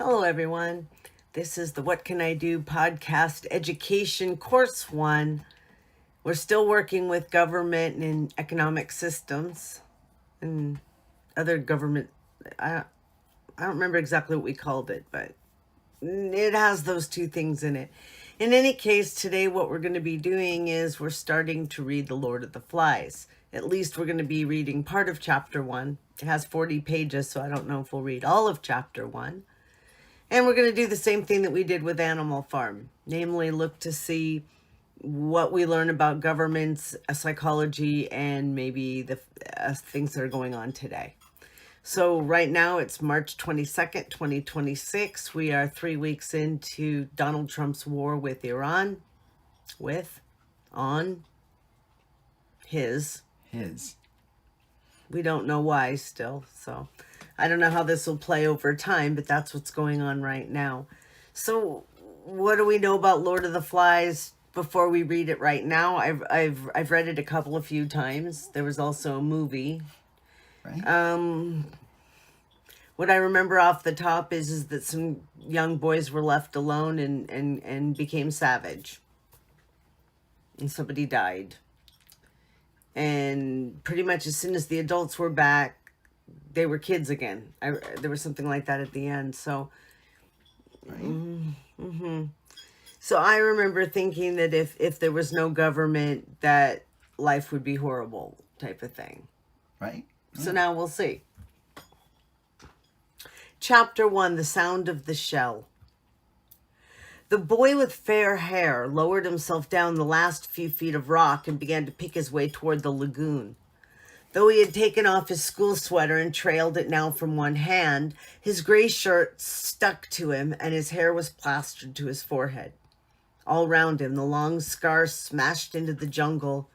Hello, everyone. This is the What Can I Do podcast education course one. We're still working with government and economic systems and other government. I don't remember exactly what we called it, but it has those two things in it. In any case, today what we're going to be doing is we're starting to read The Lord of the Flies. At least we're going to be reading part of chapter 1. It has 40 pages, so I don't know if we'll read all of chapter 1. And we're going to do the same thing that we did with Animal Farm, namely look to see what we learn about governments, psychology, and maybe the things that are going on today. So right now it's March 22nd, 2026. We are 3 weeks into Donald Trump's war with Iran, his. We don't know why still, so I don't know how this will play over time, but that's what's going on right now. So what do we know about Lord of the Flies before we read it right now? I've read it a few times. There was also a movie. Right. What I remember off the top is that some young boys were left alone and became savage. And somebody died. And pretty much as soon as the adults were back, they were kids again. There was something like that at the end. So, So I remember thinking that if there was no government, that life would be horrible, type of thing. Right. Yeah. So now we'll see. Chapter 1, The Sound of the Shell. The boy with fair hair lowered himself down the last few feet of rock and began to pick his way toward the lagoon. Though he had taken off his school sweater and trailed it now from one hand, his gray shirt stuck to him and his hair was plastered to his forehead. All round him, the long scar smashed into the jungle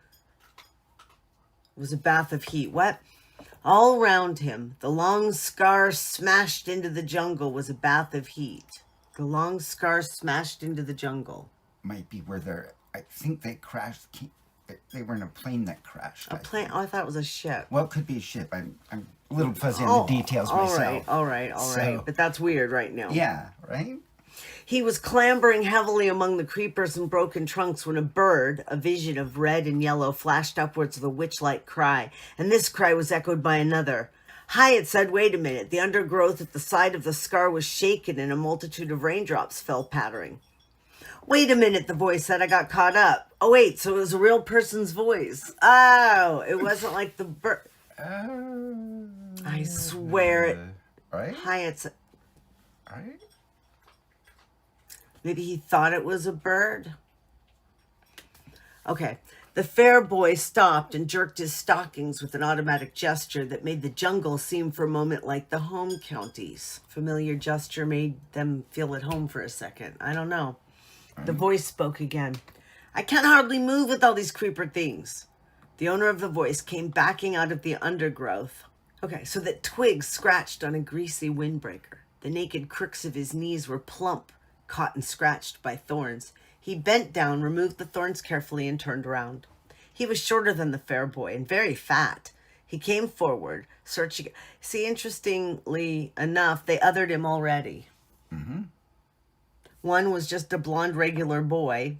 was a bath of heat. What? All round him, the long scar smashed into the jungle was a bath of heat. The long scar smashed into the jungle. Might be where I think they crashed. They were in a plane that crashed. A plane? Oh, I thought it was a ship. Well, it could be a ship. I'm a little fuzzy on the details myself. All right. But that's weird right now. Yeah, right? He was clambering heavily among the creepers and broken trunks when a bird, a vision of red and yellow, flashed upwards with a witch-like cry, and this cry was echoed by another. Hi, it said, wait a minute. The undergrowth at the side of the scar was shaken and a multitude of raindrops fell pattering. Wait a minute, the voice said. I got caught up. Oh, wait, so it was a real person's voice. Oh, it wasn't like the bird. I swear it. Right? Hi, it said. Right? Maybe he thought it was a bird. Okay. The fair boy stopped and jerked his stockings with an automatic gesture that made the jungle seem for a moment like the home counties. Familiar gesture made them feel at home for a second. I don't know. The voice spoke again. I can't hardly move with all these creeper things. The owner of the voice came backing out of the undergrowth. Okay, so that twigs scratched on a greasy windbreaker. The naked crooks of his knees were plump, caught and scratched by thorns. He bent down, removed the thorns carefully, and turned around. He was shorter than the fair boy and very fat. He came forward, searching. See, interestingly enough, they othered him already. Mm-hmm. One was just a blonde, regular boy.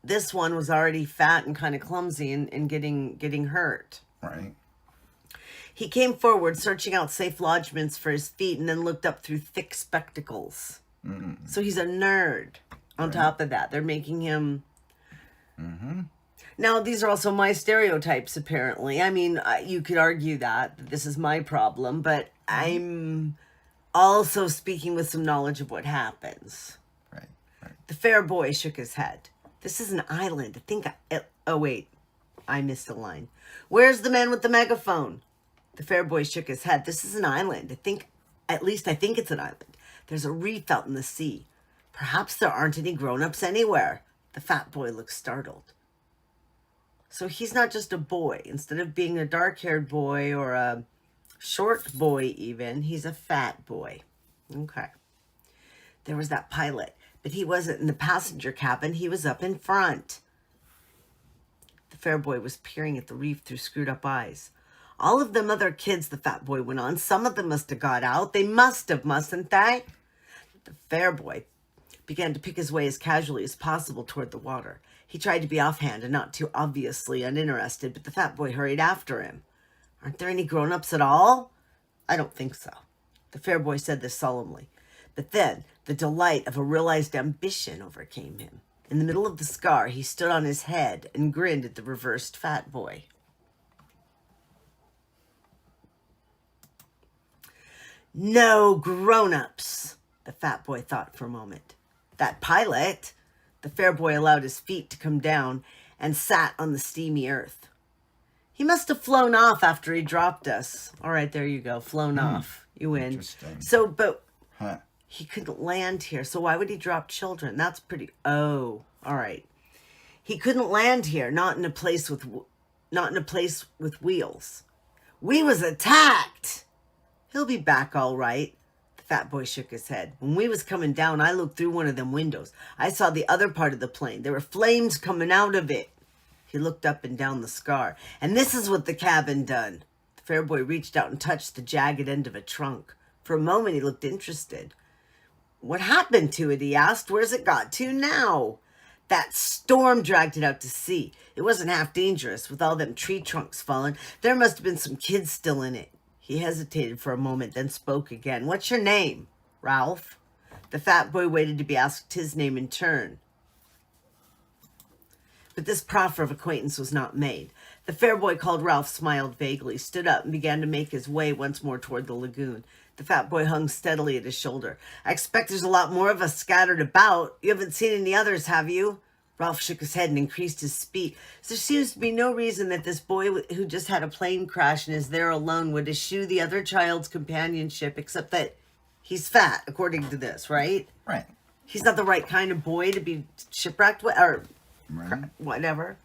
This one was already fat and kind of clumsy and getting hurt. Right. He came forward, searching out safe lodgements for his feet, and then looked up through thick spectacles. Mm-hmm. So he's a nerd. On top of that, they're making him... Mm-hmm. Now, these are also my stereotypes, apparently. I mean, you could argue that this is my problem, but I'm also speaking with some knowledge of what happens. Right. The fair boy shook his head. This is an island. Oh, wait. I missed a line. Where's the man with the megaphone? The fair boy shook his head. This is an island. At least I think it's an island. There's a reef out in the sea. Perhaps there aren't any grown-ups anywhere. The fat boy looked startled. So he's not just a boy. Instead of being a dark-haired boy or a short boy even, he's a fat boy. Okay. There was that pilot, but he wasn't in the passenger cabin. He was up in front. The fair boy was peering at the reef through screwed-up eyes. All of them other kids, the fat boy went on. Some of them must have got out. They must have, mustn't they? The fair boy began to pick his way as casually as possible toward the water. He tried to be offhand and not too obviously uninterested, but the fat boy hurried after him. Aren't there any grown-ups at all? I don't think so. The fair boy said this solemnly. But then the delight of a realized ambition overcame him. In the middle of the scar, he stood on his head and grinned at the reversed fat boy. No grown-ups, the fat boy thought for a moment. That pilot, the fair boy allowed his feet to come down and sat on the steamy earth. He must have flown off after he dropped us. All right, there you go. Flown off. You win. Interesting. So, but Huh. he couldn't land here. So why would he drop children? That's pretty... Oh, all right. He couldn't land here, not in a place with wheels. We was attacked. He'll be back all right. The fat boy shook his head. When we was coming down, I looked through one of them windows. I saw the other part of the plane. There were flames coming out of it. He looked up and down the scar. And this is what the cabin done. The fair boy reached out and touched the jagged end of a trunk. For a moment, he looked interested. What happened to it, he asked. Where's it got to now? That storm dragged it out to sea. It wasn't half dangerous with all them tree trunks falling. There must have been some kids still in it. He hesitated for a moment, then spoke again. What's your name? Ralph. The fat boy waited to be asked his name in turn. But this proffer of acquaintance was not made. The fair boy called Ralph smiled vaguely, stood up, and began to make his way once more toward the lagoon. The fat boy hung steadily at his shoulder. I expect there's a lot more of us scattered about. You haven't seen any others, have you? Ralph shook his head and increased his speed. There seems to be no reason that this boy who just had a plane crash and is there alone would eschew the other child's companionship, except that he's fat, according to this, right? Right. He's not the right kind of boy to be shipwrecked with, or Right. whatever.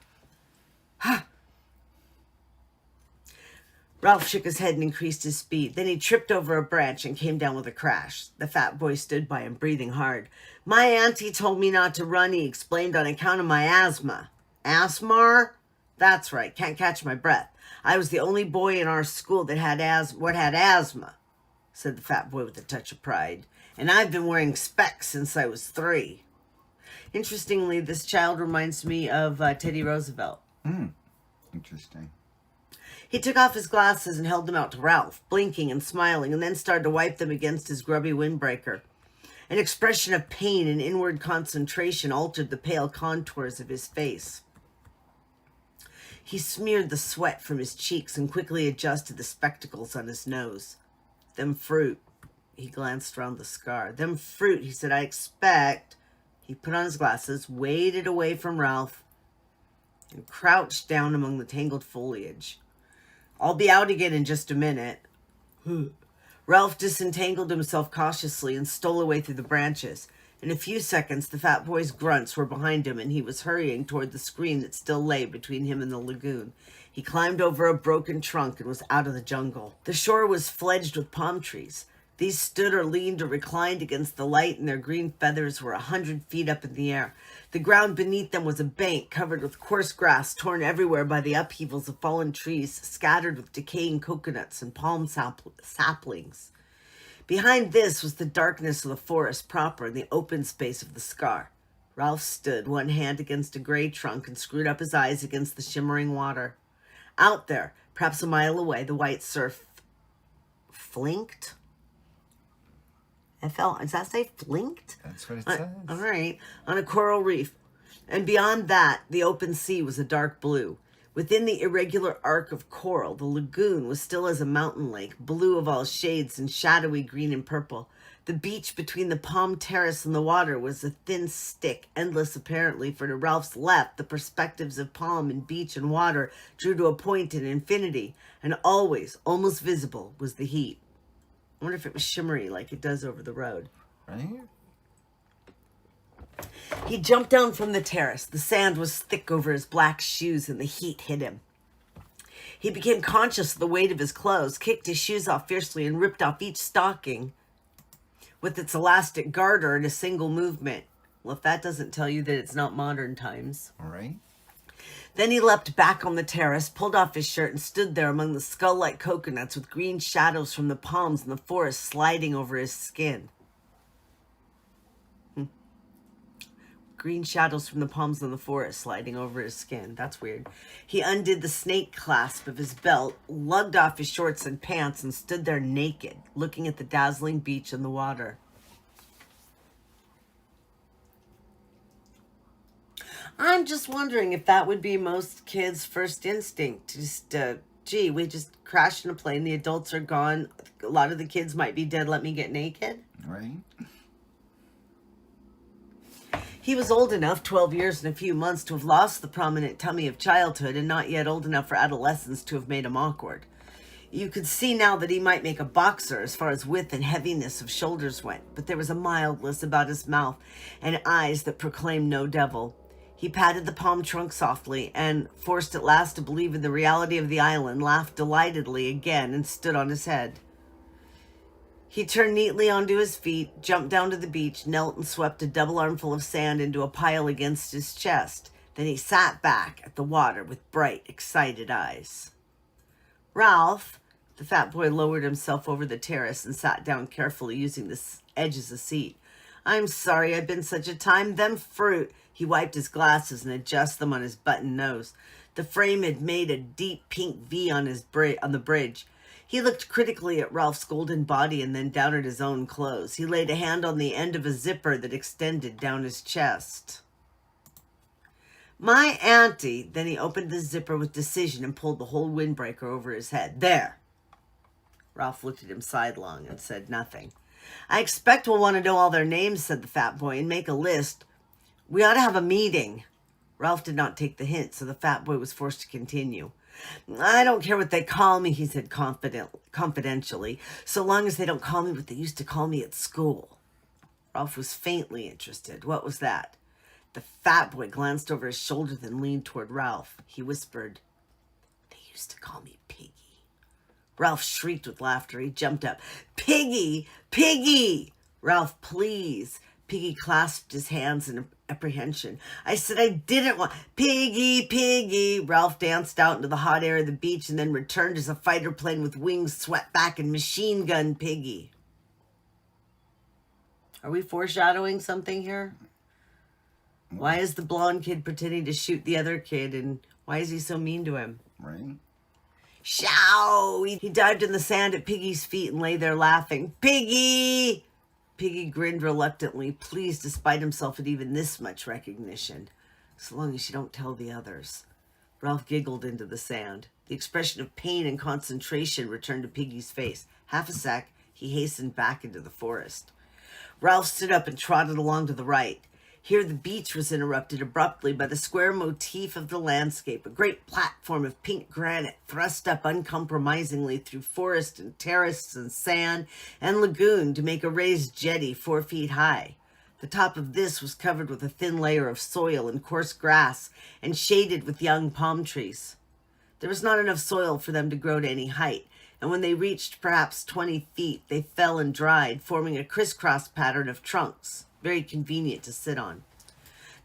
Ralph shook his head and increased his speed. Then he tripped over a branch and came down with a crash. The fat boy stood by him, breathing hard. My auntie told me not to run, he explained, on account of my asthma. Asthma? That's right, can't catch my breath. I was the only boy in our school that had asthma, said the fat boy with a touch of pride. And I've been wearing specs since I was 3. Interestingly, this child reminds me of Teddy Roosevelt. Interesting. He took off his glasses and held them out to Ralph, blinking and smiling, and then started to wipe them against his grubby windbreaker. An expression of pain and inward concentration altered the pale contours of his face. He smeared the sweat from his cheeks and quickly adjusted the spectacles on his nose. Them fruit. He glanced round the scar. Them fruit, he said, I expect. He put on his glasses, waded away from Ralph, and crouched down among the tangled foliage. I'll be out again in just a minute. Ralph disentangled himself cautiously and stole away through the branches. In a few seconds, the fat boy's grunts were behind him, and he was hurrying toward the screen that still lay between him and the lagoon. He climbed over a broken trunk and was out of the jungle. The shore was fledged with palm trees. These stood or leaned or reclined against the light, and their green feathers were 100 feet up in the air. The ground beneath them was a bank covered with coarse grass, torn everywhere by the upheavals of fallen trees, scattered with decaying coconuts and palm saplings. Behind this was the darkness of the forest proper and the open space of the scar. Ralph stood, one hand against a gray trunk, and screwed up his eyes against the shimmering water. Out there, perhaps a mile away, the white surf flinked. Does that say flinked? That's what it says. All right. On a coral reef. And beyond that, the open sea was a dark blue. Within the irregular arc of coral, the lagoon was still as a mountain lake, blue of all shades and shadowy green and purple. The beach between the palm terrace and the water was a thin stick, endless apparently, for to Ralph's left, the perspectives of palm and beach and water drew to a point in infinity, and always, almost visible, was the heat. I wonder if it was shimmery like it does over the road. Right? He jumped down from the terrace. The sand was thick over his black shoes and the heat hit him. He became conscious of the weight of his clothes, kicked his shoes off fiercely, and ripped off each stocking with its elastic garter in a single movement. Well, if that doesn't tell you that it's not modern times. All right. Then he leapt back on the terrace, pulled off his shirt, and stood there among the skull-like coconuts with green shadows from the palms in the forest sliding over his skin. Green shadows from the palms in the forest sliding over his skin. That's weird. He undid the snake clasp of his belt, lugged off his shorts and pants, and stood there naked, looking at the dazzling beach and the water. I'm just wondering if that would be most kids' first instinct. Just, gee, we just crashed in a plane. The adults are gone. A lot of the kids might be dead. Let me get naked. Right? He was old enough, 12 years and a few months, to have lost the prominent tummy of childhood, and not yet old enough for adolescence to have made him awkward. You could see now that he might make a boxer as far as width and heaviness of shoulders went, but there was a mildness about his mouth and eyes that proclaimed no devil. He patted the palm trunk softly and, forced at last to believe in the reality of the island, laughed delightedly again and stood on his head. He turned neatly onto his feet, jumped down to the beach, knelt and swept a double armful of sand into a pile against his chest. Then he sat back at the water with bright, excited eyes. Ralph, the fat boy lowered himself over the terrace and sat down carefully, using the edge as a seat. I'm sorry I've been such a time. Them fruit. He wiped his glasses and adjusted them on his button nose. The frame had made a deep pink V on the bridge. He looked critically at Ralph's golden body and then down at his own clothes. He laid a hand on the end of a zipper that extended down his chest. My auntie. Then he opened the zipper with decision and pulled the whole windbreaker over his head. There. Ralph looked at him sidelong and said nothing. I expect we'll want to know all their names, said the fat boy, and make a list. We ought to have a meeting. Ralph did not take the hint, so the fat boy was forced to continue. I don't care what they call me, he said confidentially, so long as they don't call me what they used to call me at school. Ralph was faintly interested. What was that? The fat boy glanced over his shoulder, then leaned toward Ralph. He whispered, They used to call me Piggy. Ralph shrieked with laughter. He jumped up. Piggy! Piggy! Ralph, please. Piggy clasped his hands in apprehension. I said I didn't want... Piggy, Piggy! Ralph danced out into the hot air of the beach and then returned as a fighter plane with wings swept back and machine gunned Piggy. Are we foreshadowing something here? Why is the blonde kid pretending to shoot the other kid, and why is he so mean to him? Right? Show! He dived in the sand at Piggy's feet and lay there laughing. Piggy! Piggy grinned reluctantly, pleased despite himself at even this much recognition. So long as you don't tell the others. Ralph giggled into the sand. The expression of pain and concentration returned to Piggy's face. Half a sec, he hastened back into the forest. Ralph stood up and trotted along to the right. Here the beach was interrupted abruptly by the square motif of the landscape, a great platform of pink granite thrust up uncompromisingly through forest and terrace and sand and lagoon to make a raised jetty 4 feet high. The top of this was covered with a thin layer of soil and coarse grass and shaded with young palm trees. There was not enough soil for them to grow to any height, and when they reached perhaps 20 feet, they fell and dried, forming a crisscross pattern of trunks. Very convenient to sit on.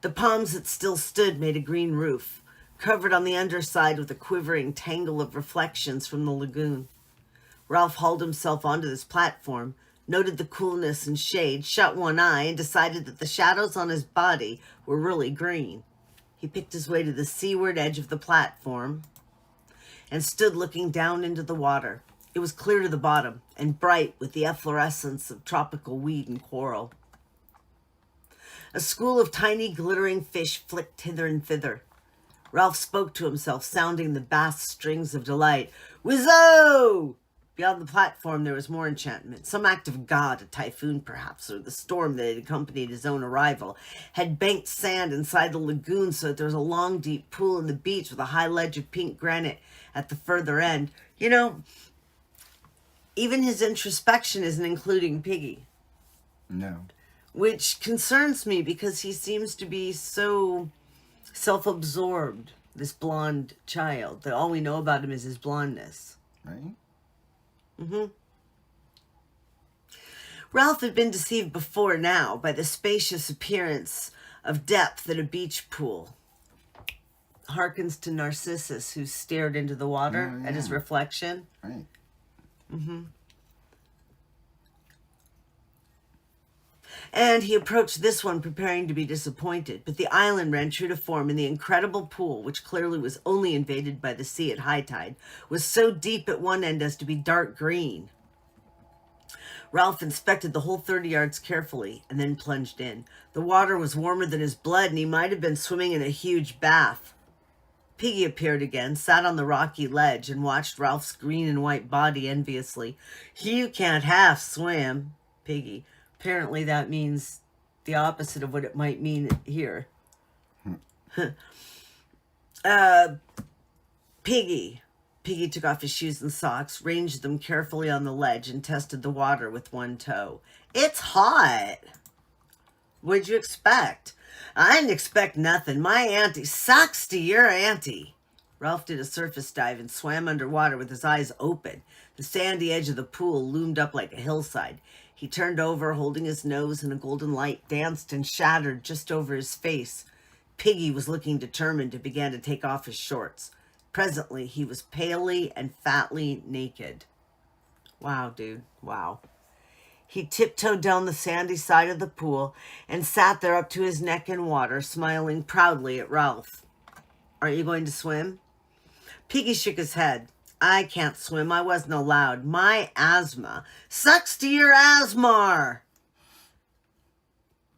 The palms that still stood made a green roof, covered on the underside with a quivering tangle of reflections from the lagoon. Ralph hauled himself onto this platform, noted the coolness and shade, shut one eye, and decided that the shadows on his body were really green. He picked his way to the seaward edge of the platform and stood looking down into the water. It was clear to the bottom and bright with the efflorescence of tropical weed and coral. A school of tiny glittering fish flicked hither and thither. Ralph spoke to himself, sounding the bass strings of delight. Whizzo! Beyond the platform there was more enchantment. Some act of God, a typhoon perhaps, or the storm that had accompanied his own arrival, had banked sand inside the lagoon so that there was a long, deep pool in the beach with a high ledge of pink granite at the further end. You know, even his introspection isn't including Piggy. No. Which concerns me because he seems to be so self-absorbed, this blonde child, that all we know about him is his blondness. Right? Ralph had been deceived before now by the spacious appearance of depth at a beach pool. harkens to Narcissus, who stared into the water at his reflection. Right. And he approached this one preparing to be disappointed, but the island ran true to form, and the incredible pool, which clearly was only invaded by the sea at high tide, was so deep at one end as to be dark green. Ralph inspected the whole 30 yards carefully and then plunged in. The water was warmer than his blood, and he might have been swimming in a huge bath. Piggy appeared again, sat on the rocky ledge, and watched Ralph's green and white body enviously. You can't half swim, Piggy. Apparently that means the opposite of what it might mean here. Piggy. Piggy took off his shoes and socks, ranged them carefully on the ledge, and tested the water with one toe. It's hot. What'd you expect? I didn't expect nothing. My auntie sucks to your auntie. Ralph did a surface dive and swam underwater with his eyes open. The sandy edge of the pool loomed up like a hillside. He turned over, holding his nose, and a golden light danced and shattered just over his face. Piggy was looking determined and began to take off his shorts. Presently, he was palely and fatly naked. Wow, dude. Wow. He tiptoed down the sandy side of the pool and sat there up to his neck in water, smiling proudly at Ralph. Aren't you going to swim? Piggy shook his head. I can't swim. I wasn't allowed. My asthma. Sucks to your asmar.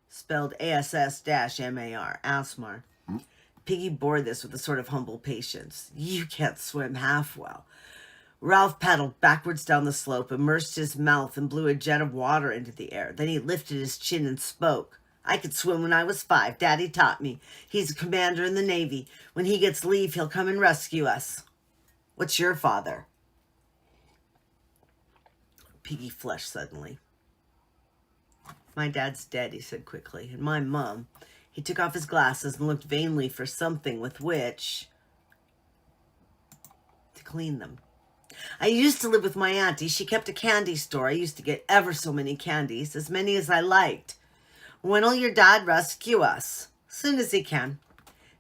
Spelled ASS-MAR. Asmar. Piggy bore this with a sort of humble patience. You can't swim half well. Ralph paddled backwards down the slope, immersed his mouth, and blew a jet of water into the air. Then he lifted his chin and spoke. I could swim when I was 5. Daddy taught me. He's a commander in the Navy. When he gets leave, he'll come and rescue us. What's your father? Piggy flushed suddenly. My dad's dead, he said quickly, and my mum. He took off his glasses and looked vainly for something with which to clean them. I used to live with my auntie. She kept a candy store. I used to get ever so many candies, as many as I liked. When'll your dad rescue us? Soon as he can.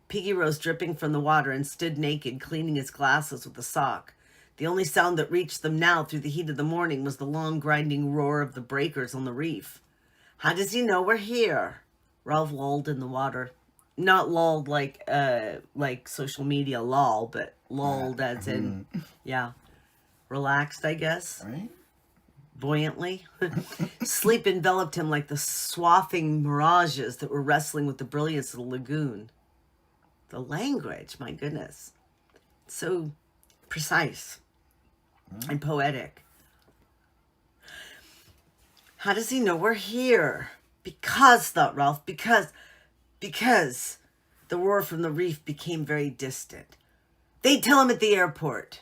Piggy rose dripping from the water and stood naked, cleaning his glasses with a sock. The only sound that reached them now through the heat of the morning was the long grinding roar of the breakers on the reef. How does he know we're here? Ralph lolled in the water. Not lolled like social media lol, but lolled as in, relaxed, I guess. Right? Buoyantly. Sleep enveloped him like the swathing mirages that were wrestling with the brilliance of the lagoon. The language, my goodness. So precise and poetic. How does he know we're here? Because, thought Ralph, because the roar from the reef became very distant. They'd tell him at the airport.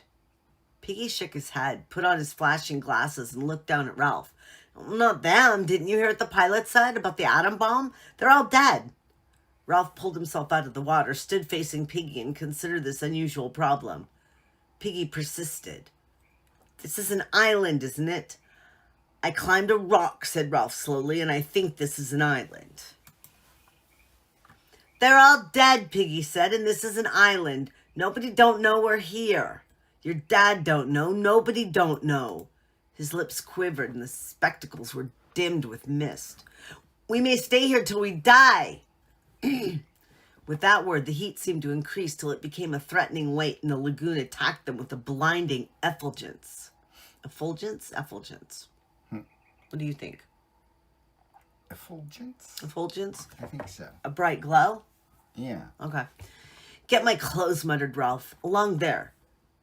Piggy shook his head, put on his flashing glasses, and looked down at Ralph. Not them. Didn't you hear what the pilot said about the atom bomb? They're all dead. Ralph pulled himself out of the water, stood facing Piggy, and considered this unusual problem. Piggy persisted. This is an island, isn't it? I climbed a rock, said Ralph slowly, and I think this is an island. They're all dead, Piggy said, and this is an island. Nobody don't know we're here. Your dad don't know. Nobody don't know. His lips quivered, and the spectacles were dimmed with mist. We may stay here till we die. With that word, the heat seemed to increase till it became a threatening weight, and the lagoon attacked them with a blinding effulgence. Effulgence? Effulgence. What do you think? Effulgence? Effulgence? I think so. A bright glow? Yeah. Okay. Get my clothes, muttered Ralph. Along there.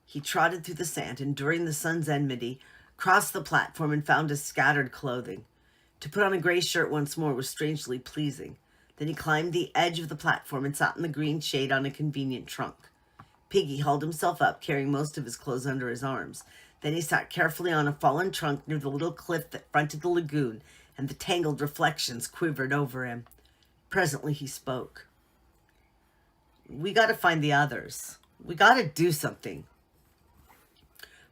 He trotted through the sand, enduring the sun's enmity, crossed the platform, and found his scattered clothing. To put on a gray shirt once more was strangely pleasing. Then he climbed the edge of the platform and sat in the green shade on a convenient trunk. Piggy hauled himself up, carrying most of his clothes under his arms. Then he sat carefully on a fallen trunk near the little cliff that fronted the lagoon, and the tangled reflections quivered over him. Presently he spoke. We got to find the others. We got to do something.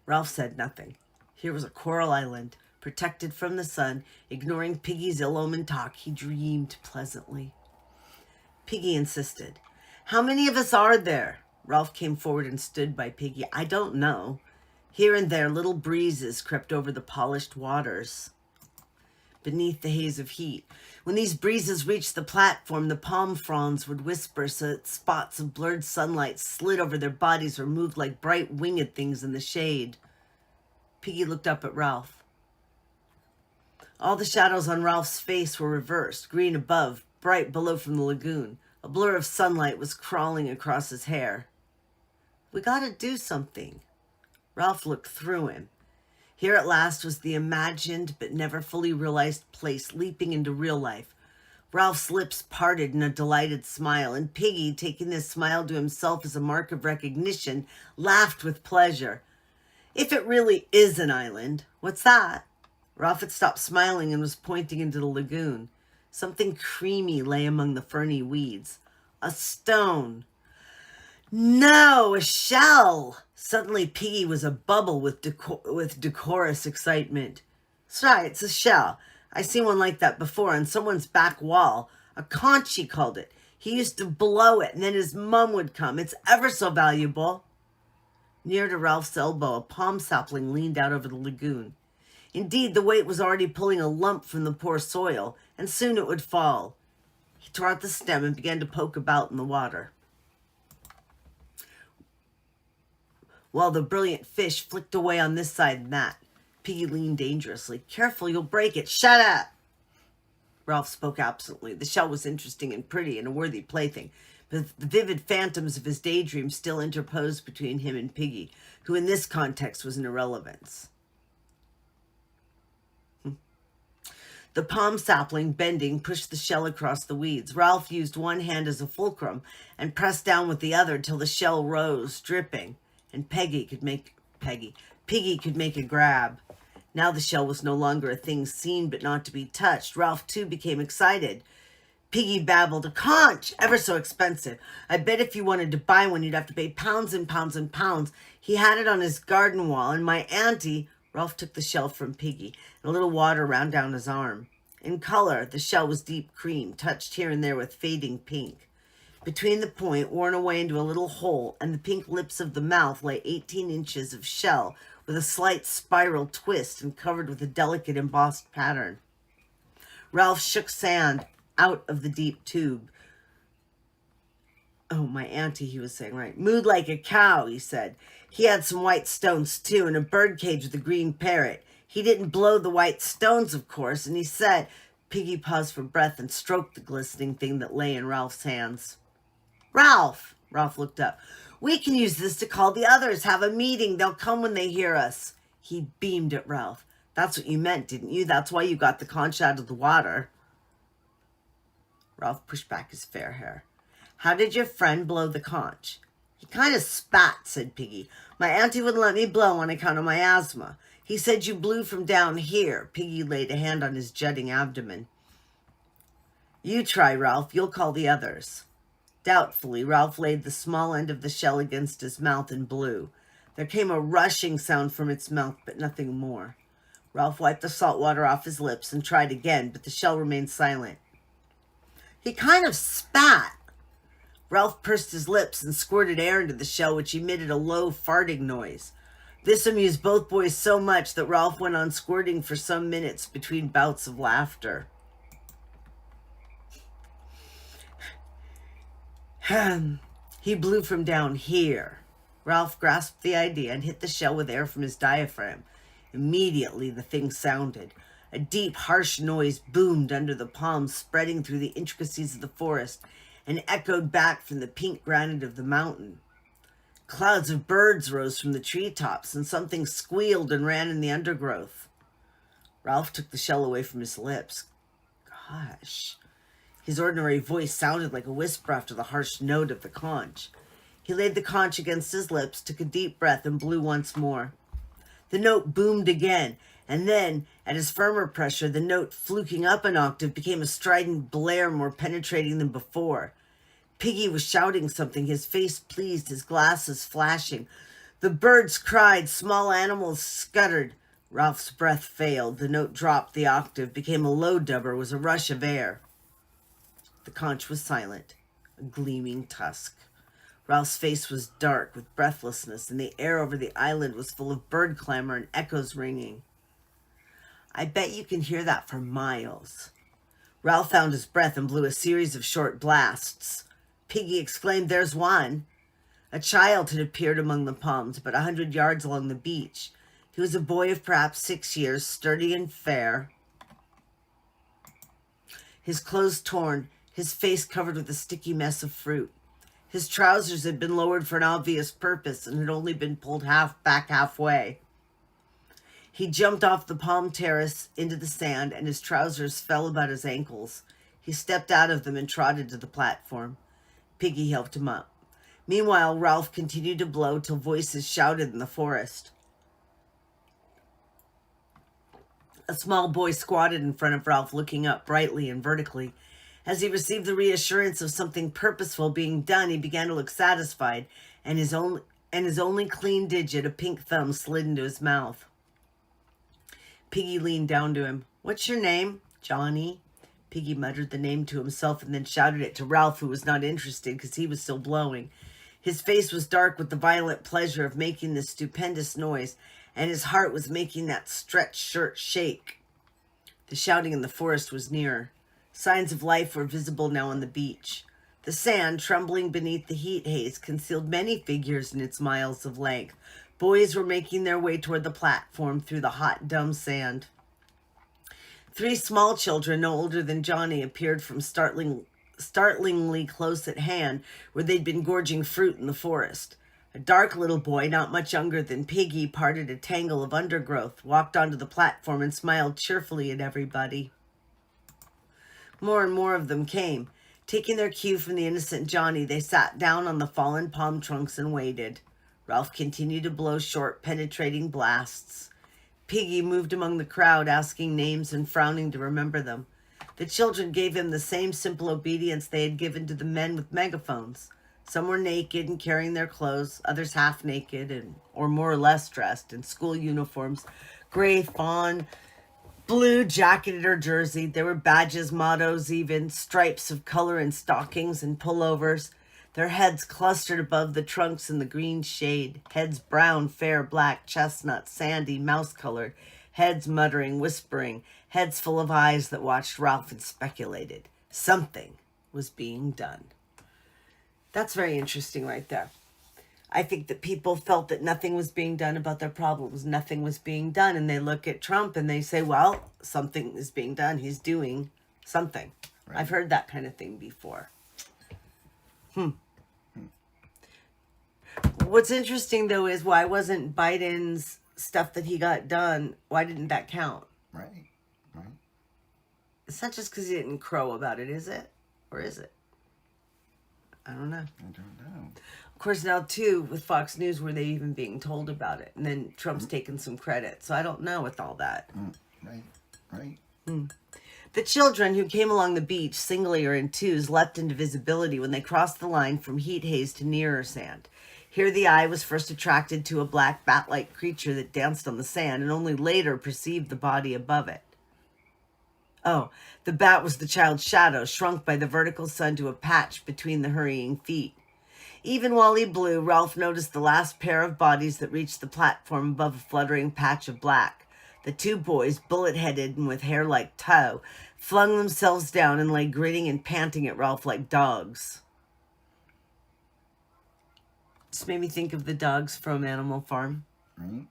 Ralph said nothing. Here was a coral island, protected from the sun. Ignoring Piggy's ill-omened talk, he dreamed pleasantly. Piggy insisted. How many of us are there? Ralph came forward and stood by Piggy. I don't know. Here and there, little breezes crept over the polished waters beneath the haze of heat. When these breezes reached the platform, the palm fronds would whisper so that spots of blurred sunlight slid over their bodies or moved like bright winged things in the shade. Piggy looked up at Ralph. All the shadows on Ralph's face were reversed, green above, bright below from the lagoon. A blur of sunlight was crawling across his hair. We gotta do something. Ralph looked through him. Here at last was the imagined but never fully realized place leaping into real life. Ralph's lips parted in a delighted smile, and Piggy, taking this smile to himself as a mark of recognition, laughed with pleasure. If it really is an island, what's that? Ralph had stopped smiling and was pointing into the lagoon. Something creamy lay among the ferny weeds. A stone. No, a shell! Suddenly Piggy was a bubble with decorous excitement. That's right, it's a shell. I seen one like that before on someone's back wall. A conch, he called it. He used to blow it, and then his mum would come. It's ever so valuable. Near to Ralph's elbow, a palm sapling leaned out over the lagoon. Indeed, the weight was already pulling a lump from the poor soil, and soon it would fall. He tore out the stem and began to poke about in the water, while the brilliant fish flicked away on this side and that. Piggy leaned dangerously. Careful, you'll break it. Shut up! Ralph spoke absently. The shell was interesting and pretty and a worthy plaything, but the vivid phantoms of his daydream still interposed between him and Piggy, who in this context was an irrelevance. The palm sapling, bending, pushed the shell across the weeds. Ralph used one hand as a fulcrum and pressed down with the other till the shell rose, dripping, and Piggy could make a grab. Now the shell was no longer a thing seen but not to be touched. Ralph, too, became excited. Piggy babbled, a conch, ever so expensive. I bet if you wanted to buy one, you'd have to pay pounds and pounds and pounds. He had it on his garden wall, and my auntie... Ralph took the shell from Piggy, and a little water ran down his arm. In color, the shell was deep cream, touched here and there with fading pink. Between the point, worn away into a little hole, and the pink lips of the mouth lay 18 inches of shell, with a slight spiral twist and covered with a delicate embossed pattern. Ralph shook sand out of the deep tube. Oh, my auntie, he was saying, right. Mooed like a cow, he said. He had some white stones, too, and a bird cage with a green parrot. He didn't blow the white stones, of course, and he said... Piggy paused for breath and stroked the glistening thing that lay in Ralph's hands. Ralph! Ralph looked up. We can use this to call the others, have a meeting. They'll come when they hear us. He beamed at Ralph. That's what you meant, didn't you? That's why you got the conch out of the water. Ralph pushed back his fair hair. How did your friend blow the conch? He kind of spat, said Piggy. My auntie wouldn't let me blow on account of my asthma. He said you blew from down here. Piggy laid a hand on his jutting abdomen. You try, Ralph. You'll call the others. Doubtfully, Ralph laid the small end of the shell against his mouth and blew. There came a rushing sound from its mouth, but nothing more. Ralph wiped the salt water off his lips and tried again, but the shell remained silent. He kind of spat. Ralph pursed his lips and squirted air into the shell, which emitted a low farting noise. This amused both boys so much that Ralph went on squirting for some minutes between bouts of laughter. He blew from down here. Ralph grasped the idea and hit the shell with air from his diaphragm. Immediately the thing sounded. A deep, harsh noise boomed under the palms, spreading through the intricacies of the forest, and echoed back from the pink granite of the mountain. Clouds of birds rose from the treetops, and something squealed and ran in the undergrowth. Ralph took the shell away from his lips. Gosh. His ordinary voice sounded like a whisper after the harsh note of the conch. He laid the conch against his lips, took a deep breath, and blew once more. The note boomed again, and then, at his firmer pressure, the note, fluking up an octave, became a strident blare more penetrating than before. Piggy was shouting something, his face pleased, his glasses flashing. The birds cried, small animals scuttered. Ralph's breath failed. The note dropped the octave, became a low dubber, was a rush of air. The conch was silent, a gleaming tusk. Ralph's face was dark with breathlessness, and the air over the island was full of bird clamor and echoes ringing. I bet you can hear that for miles. Ralph found his breath and blew a series of short blasts. Piggy exclaimed, "There's one." A child had appeared among the palms, about 100 yards along the beach. He was a boy of perhaps 6 years, sturdy and fair. His clothes torn, his face covered with a sticky mess of fruit. His trousers had been lowered for an obvious purpose and had only been pulled back halfway. He jumped off the palm terrace into the sand, and his trousers fell about his ankles. He stepped out of them and trotted to the platform. Piggy helped him up. Meanwhile, Ralph continued to blow till voices shouted in the forest. A small boy squatted in front of Ralph, looking up brightly and vertically. As he received the reassurance of something purposeful being done, he began to look satisfied, and his only clean digit, a pink thumb, slid into his mouth. Piggy leaned down to him. "What's your name?" "Johnny." Piggy muttered the name to himself and then shouted it to Ralph, who was not interested because he was still blowing. His face was dark with the violent pleasure of making this stupendous noise, and his heart was making that stretched shirt shake. The shouting in the forest was nearer. Signs of life were visible now on the beach. The sand, trembling beneath the heat haze, concealed many figures in its miles of length. Boys were making their way toward the platform through the hot, dumb sand. 3 small children, no older than Johnny, appeared from startlingly close at hand, where they'd been gorging fruit in the forest. A dark little boy, not much younger than Piggy, parted a tangle of undergrowth, walked onto the platform, and smiled cheerfully at everybody. More and more of them came. Taking their cue from the innocent Johnny, they sat down on the fallen palm trunks and waited. Ralph continued to blow short, penetrating blasts. Piggy moved among the crowd, asking names and frowning to remember them. The children gave him the same simple obedience they had given to the men with megaphones. Some were naked and carrying their clothes, others half naked or more or less dressed in school uniforms, gray, fawn, blue jacketed or jerseyed. There were badges, mottos, even stripes of color in stockings and pullovers. Their heads clustered above the trunks in the green shade. Heads brown, fair, black, chestnut, sandy, mouse-colored. Heads muttering, whispering. Heads full of eyes that watched Ralph and speculated. Something was being done. That's very interesting right there. I think that people felt that nothing was being done about their problems. Nothing was being done. And they look at Trump and they say, well, something is being done. He's doing something. Right. I've heard that kind of thing before. What's interesting, though, is why wasn't Biden's stuff that he got done, why didn't that count? Right. It's not just because he didn't crow about it, is it? Or is it? I don't know. Of course, now, too, with Fox News, were they even being told about it? And then Trump's taken some credit. So I don't know with all that. Right. The children who came along the beach, singly or in twos, leapt into visibility when they crossed the line from heat haze to nearer sand. Here the eye was first attracted to a black bat-like creature that danced on the sand, and only later perceived the body above it. Oh, the bat was the child's shadow, shrunk by the vertical sun to a patch between the hurrying feet. Even while he blew, Ralph noticed the last pair of bodies that reached the platform above a fluttering patch of black. The 2 boys, bullet-headed and with hair like tow, flung themselves down and lay grinning and panting at Ralph like dogs. This made me think of the dogs from Animal Farm. Right.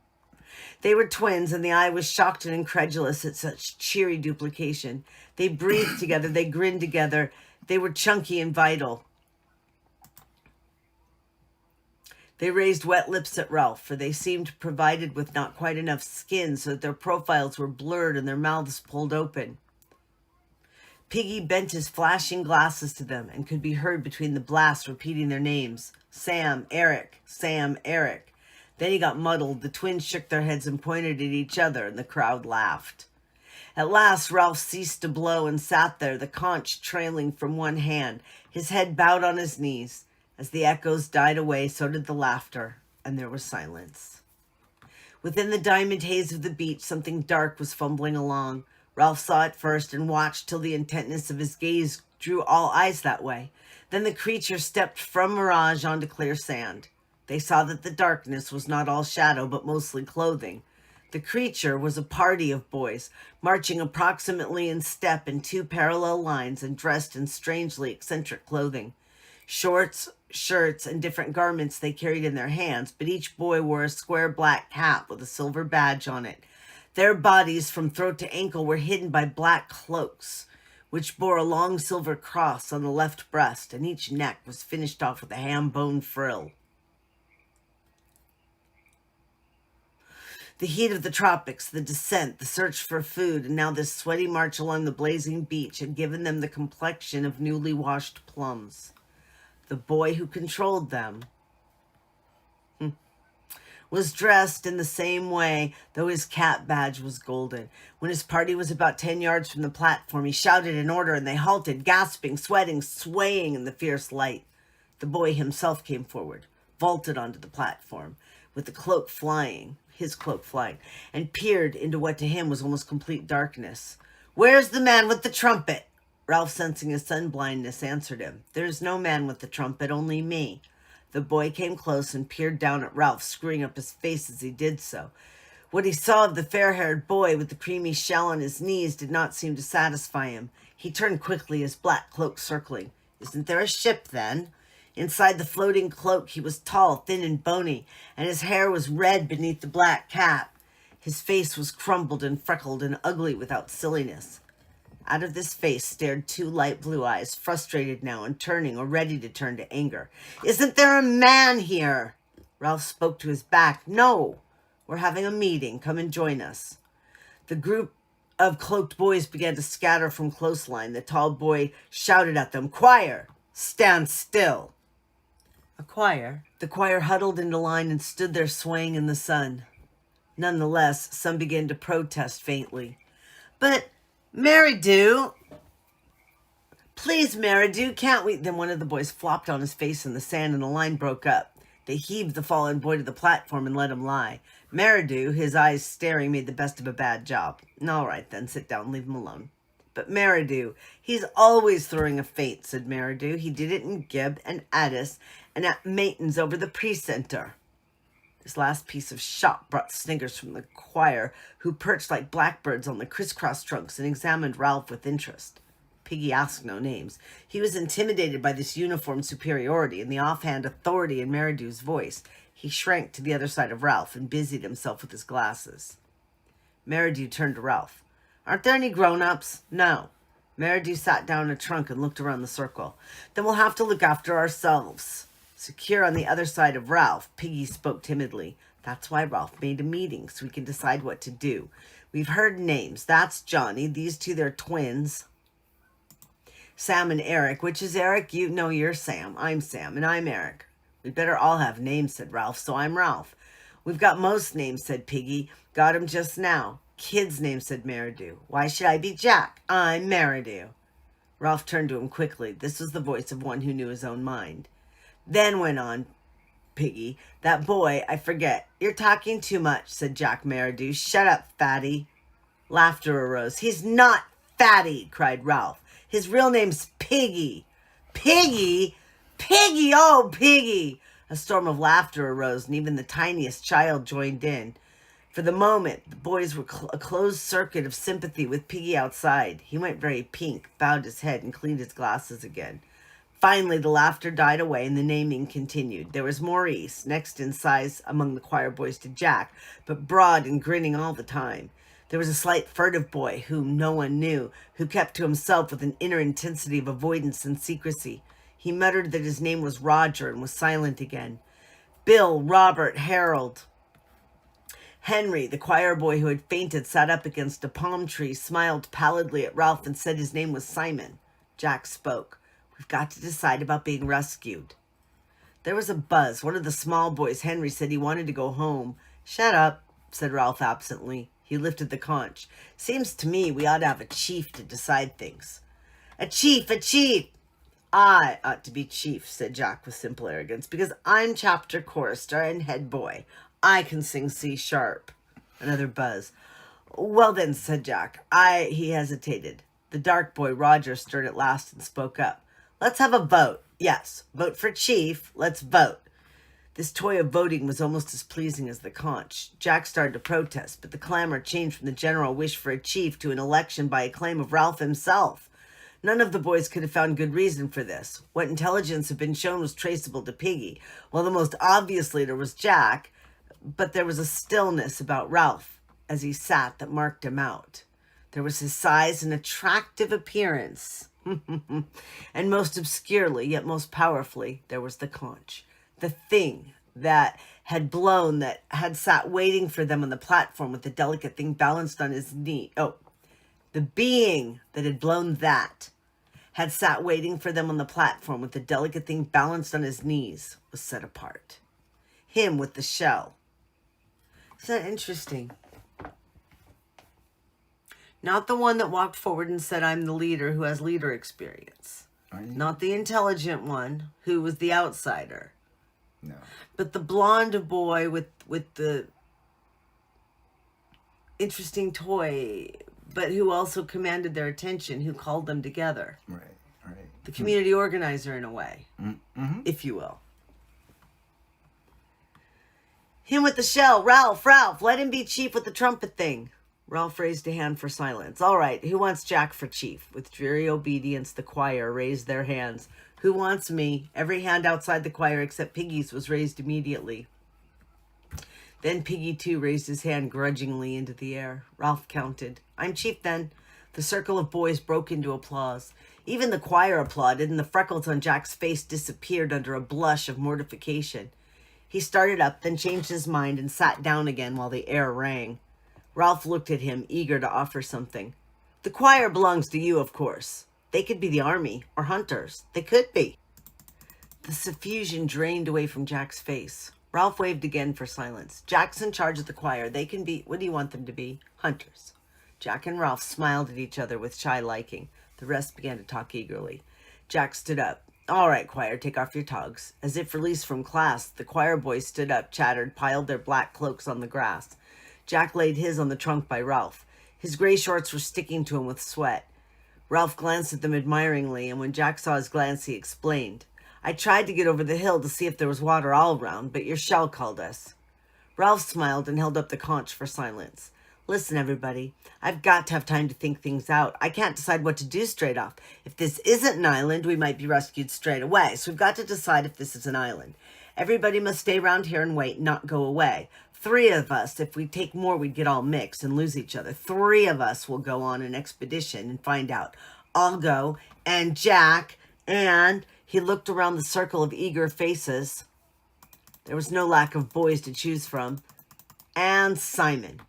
They were twins, and the eye was shocked and incredulous at such cheery duplication. They breathed together. They grinned together. They were chunky and vital. They raised wet lips at Ralph, for they seemed provided with not quite enough skin so that their profiles were blurred and their mouths pulled open. Piggy bent his flashing glasses to them and could be heard between the blasts repeating their names. Sam, Eric, Sam, Eric. Then he got muddled. The twins shook their heads and pointed at each other, and the crowd laughed. At last, Ralph ceased to blow and sat there, the conch trailing from one hand, his head bowed on his knees. As the echoes died away, so did the laughter, and there was silence. Within the diamond haze of the beach, something dark was fumbling along. Ralph saw it first and watched till the intentness of his gaze drew all eyes that way. Then the creature stepped from mirage onto clear sand. They saw that the darkness was not all shadow, but mostly clothing. The creature was a party of boys, marching approximately in step in two parallel lines and dressed in strangely eccentric clothing. Shorts, shirts, and different garments they carried in their hands, but each boy wore a square black cap with a silver badge on it. Their bodies from throat to ankle were hidden by black cloaks, which bore a long silver cross on the left breast, and each neck was finished off with a ham-bone frill. The heat of the tropics, the descent, the search for food, and now this sweaty march along the blazing beach had given them the complexion of newly washed plums. The boy who controlled them was dressed in the same way, though his cap badge was golden. When his party was about 10 yards from the platform, he shouted an order, and they halted, gasping, sweating, swaying in the fierce light. The boy himself came forward, vaulted onto the platform, with the cloak flying, his cloak flying, and peered into what to him was almost complete darkness. "Where's the man with the trumpet?" Ralph, sensing his sun-blindness, answered him. "There's no man with the trumpet, only me." The boy came close and peered down at Ralph, screwing up his face as he did so. What he saw of the fair-haired boy with the creamy shell on his knees did not seem to satisfy him. He turned quickly, his black cloak circling. "Isn't there a ship, then?" Inside the floating cloak, he was tall, thin, and bony, and his hair was red beneath the black cap. His face was crumpled and freckled and ugly without silliness. Out of this face stared two light blue eyes, frustrated now and turning or ready to turn to anger. "Isn't there a man here?" Ralph spoke to his back. "No, we're having a meeting. Come and join us." The group of cloaked boys began to scatter from close line. The tall boy shouted at them, "Choir, stand still." A choir? The choir huddled into line and stood there swaying in the sun. Nonetheless, some began to protest faintly. "But, Meridew, please, Meridew, can't we?" Then one of the boys flopped on his face in the sand and the line broke up. They heaved the fallen boy to the platform and let him lie. Meridew, his eyes staring, made the best of a bad job. "All right, then, sit down, leave him alone." "But Meridew, he's always throwing a feint," said Meridew. "He did it in Gib and Addis and at Matins over the precentor." This last piece of shot brought sniggers from the choir, who perched like blackbirds on the crisscross trunks and examined Ralph with interest. Piggy asked no names. He was intimidated by this uniform superiority and the offhand authority in Meridew's voice. He shrank to the other side of Ralph and busied himself with his glasses. Meridew turned to Ralph. "Aren't there any grown-ups?" "No." Meridew sat down in a trunk and looked around the circle. "Then we'll have to look after ourselves." Secure on the other side of Ralph, Piggy spoke timidly. "That's why Ralph made a meeting, so we can decide what to do. We've heard names. That's Johnny. These two, they're twins. Sam and Eric. Which is Eric? You're Sam. I'm Sam, and I'm Eric." "We'd better all have names," said Ralph, "so I'm Ralph." "We've got most names," said Piggy. "Got 'em just now." "Kids' names," said Meridew. "Why should I be Jack? I'm Meridew." Ralph turned to him quickly. This was the voice of one who knew his own mind. "Then," went on Piggy, "that boy, I forget." "You're talking too much," said Jack Meridew. "Shut up, fatty." Laughter arose. "He's not fatty," cried Ralph. "His real name's Piggy." "Piggy? Piggy! Oh, Piggy!" A storm of laughter arose, and even the tiniest child joined in. For the moment, the boys were a closed circuit of sympathy with Piggy outside. He went very pink, bowed his head, and cleaned his glasses again. Finally, the laughter died away and the naming continued. There was Maurice, next in size among the choir boys to Jack, but broad and grinning all the time. There was a slight furtive boy, whom no one knew, who kept to himself with an inner intensity of avoidance and secrecy. He muttered that his name was Roger and was silent again. Bill, Robert, Harold. Henry, the choir boy who had fainted, sat up against a palm tree, smiled pallidly at Ralph, and said his name was Simon. Jack spoke. "We've got to decide about being rescued." There was a buzz. One of the small boys, Henry, said he wanted to go home. "Shut up," said Ralph absently. He lifted the conch. "Seems to me we ought to have a chief to decide things." "A chief, a chief!" "I ought to be chief," said Jack with simple arrogance, "because I'm chapter chorister and head boy. I can sing C sharp." Another buzz. Well then, said Jack. He hesitated. The dark boy, Roger, stirred at last and spoke up. Let's have a vote. Yes, vote for chief. Let's vote. This toy of voting was almost as pleasing as the conch. Jack started to protest, but the clamor changed from the general wish for a chief to an election by a claim of Ralph himself. None of the boys could have found good reason for this. What intelligence had been shown was traceable to Piggy, while the most obvious leader was Jack, but there was a stillness about Ralph as he sat that marked him out. There was his size and attractive appearance. And most obscurely, yet most powerfully, there was the conch. The thing that had blown, that had sat waiting for them on the platform with the delicate thing balanced on his knee. Oh, the being that had blown that had sat waiting for them on the platform with the delicate thing balanced on his knees was set apart. Him with the shell. Isn't that interesting? Not the one that walked forward and said, I'm the leader, who has leader experience. Not the intelligent one who was the outsider. No. But the blonde boy with the interesting toy, but who also commanded their attention, who called them together. Right. The community organizer in a way, if you will. Him with the shell. Ralph, let him be chief with the trumpet thing. Ralph raised a hand for silence. All right, who wants Jack for chief? With dreary obedience, the choir raised their hands. Who wants me? Every hand outside the choir except Piggy's was raised immediately. Then Piggy, too, raised his hand grudgingly into the air. Ralph counted. I'm chief, then. The circle of boys broke into applause. Even the choir applauded, and the freckles on Jack's face disappeared under a blush of mortification. He started up, then changed his mind and sat down again while the air rang. Ralph looked at him, eager to offer something. The choir belongs to you, of course. They could be the army or hunters. They could be. The suffusion drained away from Jack's face. Ralph waved again for silence. Jack's in charge of the choir. They can be, what do you want them to be? Hunters. Jack and Ralph smiled at each other with shy liking. The rest began to talk eagerly. Jack stood up. All right, choir, take off your togs. As if released from class, the choir boys stood up, chattered, piled their black cloaks on the grass. Jack laid his on the trunk by Ralph. His gray shorts were sticking to him with sweat. Ralph glanced at them admiringly, and when Jack saw his glance, he explained. I tried to get over the hill to see if there was water all around, but your shell called us. Ralph smiled and held up the conch for silence. Listen, everybody, I've got to have time to think things out. I can't decide what to do straight off. If this isn't an island, we might be rescued straight away, so we've got to decide if this is an island. Everybody must stay around here and wait, not go away. 3 of us, if we take more, we'd get all mixed and lose each other. 3 of us will go on an expedition and find out. I'll go, and Jack, and... He looked around the circle of eager faces. There was no lack of boys to choose from. And Simon.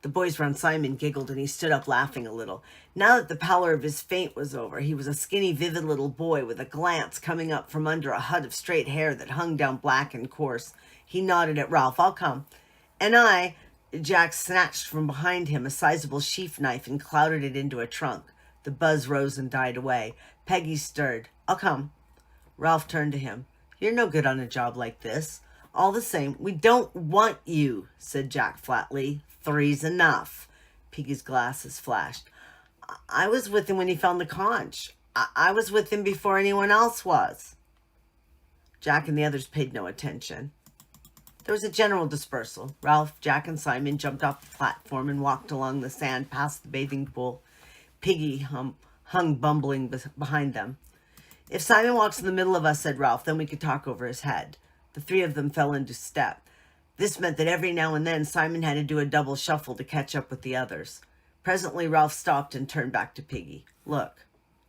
The boys around Simon giggled, and he stood up laughing a little. Now that the pallor of his faint was over, he was a skinny, vivid little boy with a glance coming up from under a hut of straight hair that hung down black and coarse. He nodded at Ralph. I'll come. And I... Jack snatched from behind him a sizable sheath knife and clouded it into a trunk. The buzz rose and died away. Peggy stirred. I'll come. Ralph turned to him. You're no good on a job like this. All the same, we don't want you, said Jack flatly. 3's enough. Piggy's glasses flashed. I was with him when he found the conch. I was with him before anyone else was. Jack and the others paid no attention. There was a general dispersal. Ralph, Jack, and Simon jumped off the platform and walked along the sand past the bathing pool. Piggy hung bumbling behind them. If Simon walks in the middle of us, said Ralph, then we could talk over his head. The 3 of them fell into step. This meant that every now and then Simon had to do a double shuffle to catch up with the others. Presently Ralph stopped and turned back to Piggy. Look.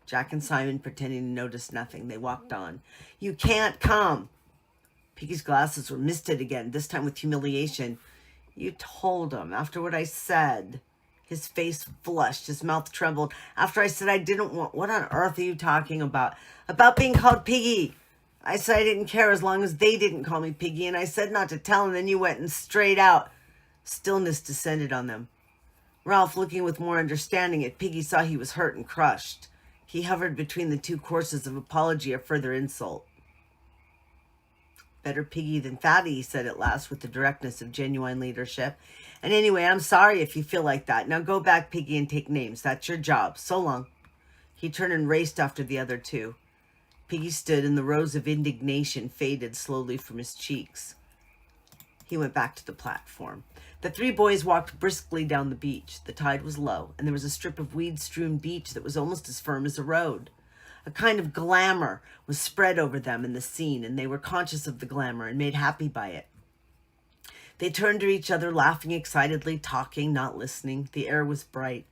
Jack and Simon, pretending to notice nothing, they walked on. You can't come. Piggy's glasses were misted again, this time with humiliation. You told him after what I said. His face flushed, his mouth trembled. After I said I didn't want... What on earth are you talking about? About being called Piggy. I said I didn't care as long as they didn't call me Piggy, and I said not to tell, and then you went and straight out. Stillness descended on them. Ralph, looking with more understanding at Piggy, saw he was hurt and crushed. He hovered between the 2 courses of apology or further insult. Better piggy than fatty, he said at last with the directness of genuine leadership. And anyway, I'm sorry if you feel like that. Now go back, Piggy, and take names. That's your job. So long. He turned and raced after the other two. Piggy stood, and the rose of indignation faded slowly from his cheeks. He went back to the platform. The three boys walked briskly down the beach. The tide was low, and there was a strip of weed-strewn beach that was almost as firm as a road. A kind of glamour was spread over them in the scene, and they were conscious of the glamour and made happy by it. They turned to each other, laughing excitedly, talking, not listening. The air was bright.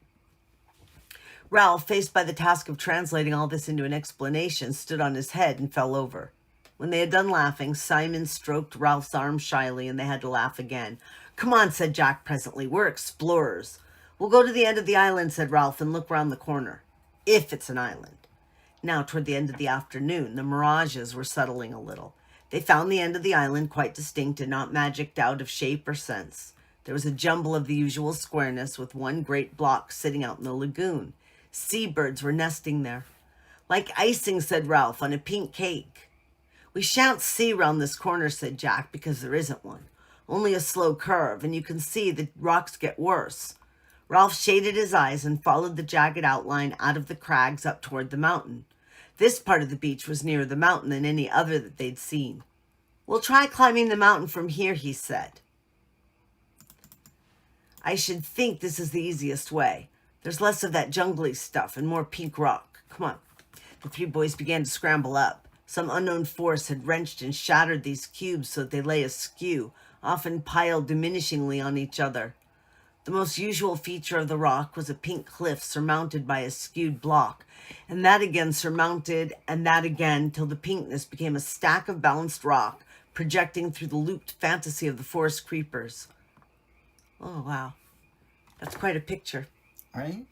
Ralph, faced by the task of translating all this into an explanation, stood on his head and fell over. When they had done laughing, Simon stroked Ralph's arm shyly, and they had to laugh again. Come on, said Jack presently. We're explorers. We'll go to the end of the island, said Ralph, and look round the corner. If it's an island. Now, toward the end of the afternoon, the mirages were settling a little. They found the end of the island quite distinct and not magicked out of shape or sense. There was a jumble of the usual squareness, with one great block sitting out in the lagoon. Seabirds were nesting there. Like icing, said Ralph, on a pink cake. We shan't see round this corner, said Jack, because there isn't one. Only a slow curve, and you can see the rocks get worse. Ralph shaded his eyes and followed the jagged outline out of the crags up toward the mountain. This part of the beach was nearer the mountain than any other that they'd seen. We'll try climbing the mountain from here, he said. I should think this is the easiest way. There's less of that jungly stuff and more pink rock. Come on. The three boys began to scramble up. Some unknown force had wrenched and shattered these cubes so that they lay askew, often piled diminishingly on each other. The most usual feature of the rock was a pink cliff surmounted by a skewed block, and that again surmounted, and that again, till the pinkness became a stack of balanced rock projecting through the looped fantasy of the forest creepers. Oh, wow. That's quite a picture. Right?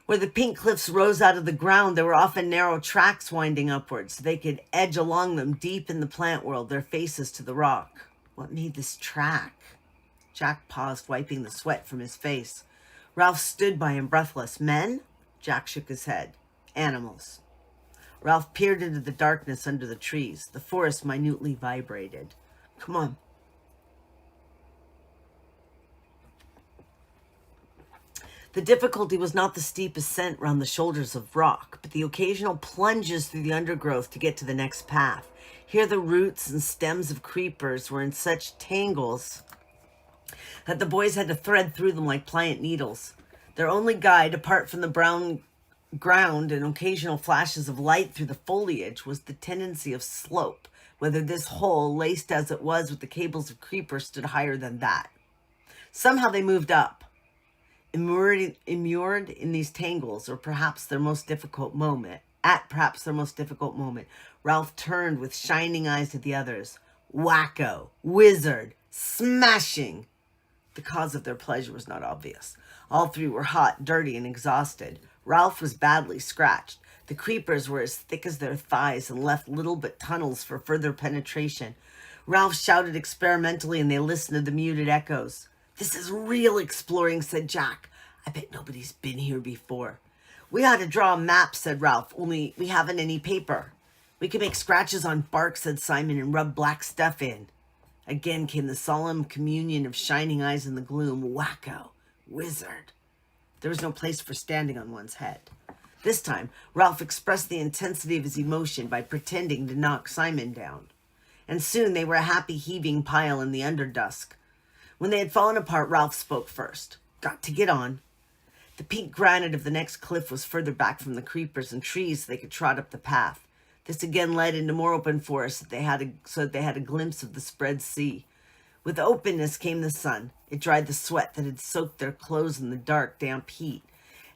Where the pink cliffs rose out of the ground, there were often narrow tracks winding upwards, so they could edge along them deep in the plant world, their faces to the rock. What made this track? Jack paused, wiping the sweat from his face. Ralph stood by him, breathless. Men? Jack shook his head. Animals. Ralph peered into the darkness under the trees. The forest minutely vibrated. Come on. The difficulty was not the steep ascent round the shoulders of rock, but the occasional plunges through the undergrowth to get to the next path. Here the roots and stems of creepers were in such tangles that the boys had to thread through them like pliant needles. Their only guide, apart from the brown ground and occasional flashes of light through the foliage, was the tendency of slope, whether this hole, laced as it was with the cables of creepers, stood higher than that. Somehow they moved up. Immured in these tangles, or perhaps their most difficult moment, Ralph turned with shining eyes to the others. Wacko, wizard, smashing. The cause of their pleasure was not obvious. All three were hot, dirty, and exhausted. Ralph was badly scratched. The creepers were as thick as their thighs and left little but tunnels for further penetration. Ralph shouted experimentally, and they listened to the muted echoes. This is real exploring, said Jack. I bet nobody's been here before. We ought to draw a map, said Ralph, only we haven't any paper. We can make scratches on bark, said Simon, and rub black stuff in. Again came the solemn communion of shining eyes in the gloom. Wacko, wizard. There was no place for standing on one's head. This time, Ralph expressed the intensity of his emotion by pretending to knock Simon down. And soon they were a happy heaving pile in the underdusk. When they had fallen apart, Ralph spoke first. Got to get on. The pink granite of the next cliff was further back from the creepers and trees so they could trot up the path. This again led into more open forest so that they had a glimpse of the spread sea. With the openness came the sun. It dried the sweat that had soaked their clothes in the dark, damp heat.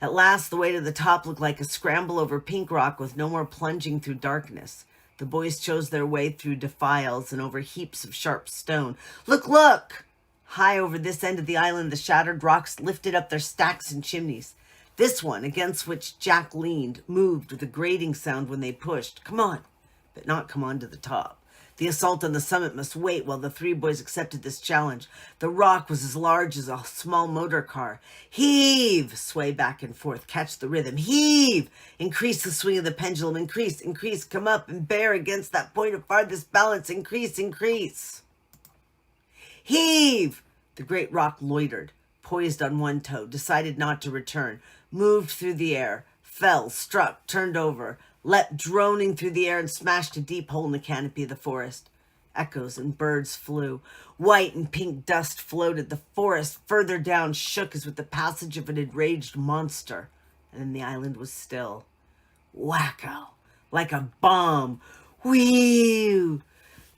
At last, the way to the top looked like a scramble over pink rock with no more plunging through darkness. The boys chose their way through defiles and over heaps of sharp stone. Look, look! High over this end of the island, the shattered rocks lifted up their stacks and chimneys. This one, against which Jack leaned, moved with a grating sound when they pushed. Come on, but not come on to the top. The assault on the summit must wait while the three boys accepted this challenge. The rock was as large as a small motor car. Heave! Sway back and forth. Catch the rhythm. Heave! Increase the swing of the pendulum. Increase, increase. Come up and bear against that point of farthest balance. Increase, increase. Heave! The great rock loitered, poised on one toe, decided not to return, moved through the air, fell, struck, turned over, leapt droning through the air and smashed a deep hole in the canopy of the forest. Echoes and birds flew. White and pink dust floated. The forest further down shook as with the passage of an enraged monster. And then the island was still. Wacko! Like a bomb. Whew!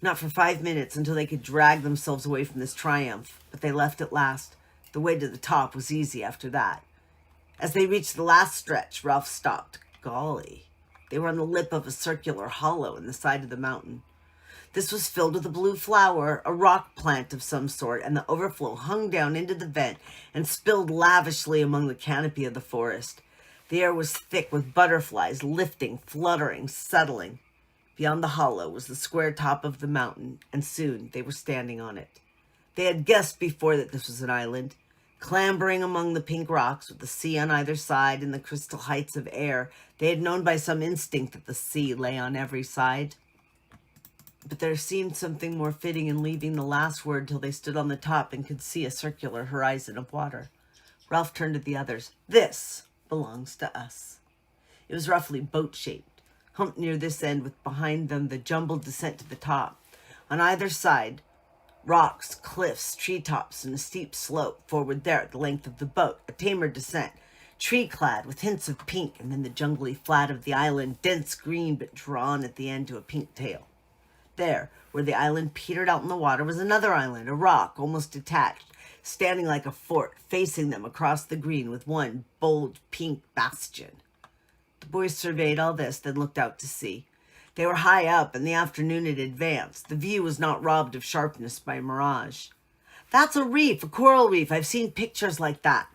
Not for 5 minutes until they could drag themselves away from this triumph, but they left at last. The way to the top was easy after that. As they reached the last stretch, Ralph stopped. Golly. They were on the lip of a circular hollow in the side of the mountain. This was filled with a blue flower, a rock plant of some sort, and the overflow hung down into the vent and spilled lavishly among the canopy of the forest. The air was thick with butterflies, lifting, fluttering, settling. Beyond the hollow was the square top of the mountain, and soon they were standing on it. They had guessed before that this was an island, clambering among the pink rocks with the sea on either side and the crystal heights of air. They had known by some instinct that the sea lay on every side. But there seemed something more fitting in leaving the last word till they stood on the top and could see a circular horizon of water. Ralph turned to the others. This belongs to us. It was roughly boat-shaped, humped near this end with behind them the jumbled descent to the top. On either side, rocks, cliffs, treetops, and a steep slope forward there at the length of the boat, a tamer descent, tree-clad with hints of pink, and then the jungly flat of the island, dense green but drawn at the end to a pink tail. There, where the island petered out in the water, was another island, a rock, almost detached, standing like a fort, facing them across the green with one bold pink bastion. The boys surveyed all this, then looked out to sea. They were high up, and the afternoon had advanced. The view was not robbed of sharpness by mirage. That's a reef, a coral reef. I've seen pictures like that.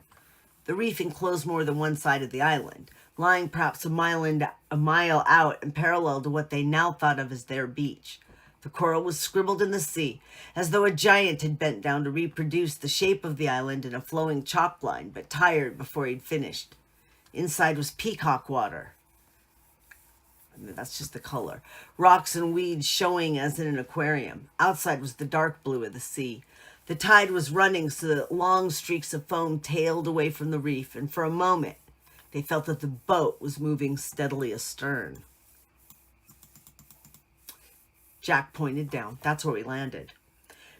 The reef enclosed more than one side of the island, lying perhaps a mile out and parallel to what they now thought of as their beach. The coral was scribbled in the sea, as though a giant had bent down to reproduce the shape of the island in a flowing chalk line, but tired before he'd finished. Inside was peacock water. That's just the color. Rocks and weeds showing as in an aquarium. Outside was the dark blue of the sea. The tide was running so that long streaks of foam tailed away from the reef, and for a moment they felt that the boat was moving steadily astern. Jack pointed down. That's where we landed.